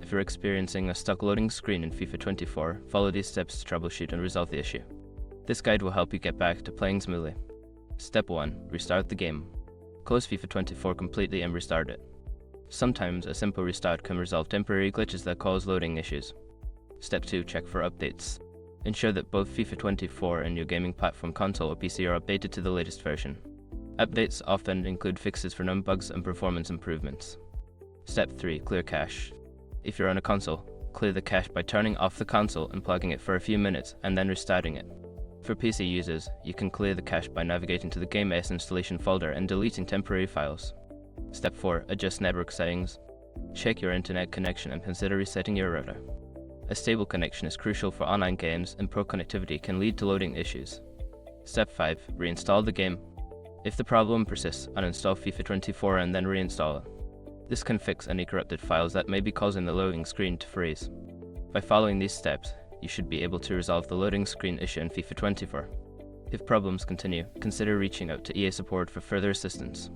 If you're experiencing a stuck loading screen in FIFA 24, follow these steps to troubleshoot and resolve the issue. This guide will help you get back to playing smoothly. Step 1. Restart the game. Close FIFA 24 completely and restart it. Sometimes a simple restart can resolve temporary glitches that cause loading issues. Step 2. Check for updates. Ensure that both FIFA 24 and your gaming platform console or PC are updated to the latest version. Updates often include fixes for known bugs and performance improvements. Step 3. Clear cache. If you're on a console, clear the cache by turning off the console and plugging it for a few minutes and then restarting it. For PC users, you can clear the cache by navigating to the Game S installation folder and deleting temporary files. Step 4. Adjust network settings. Check your internet connection and consider resetting your router. A stable connection is crucial for online games, and poor connectivity can lead to loading issues. Step 5. Reinstall the game. If the problem persists, uninstall FIFA 24 and then reinstall it. This can fix any corrupted files that may be causing the loading screen to freeze. By following these steps, you should be able to resolve the loading screen issue in FIFA 24. If problems continue, consider reaching out to EA support for further assistance.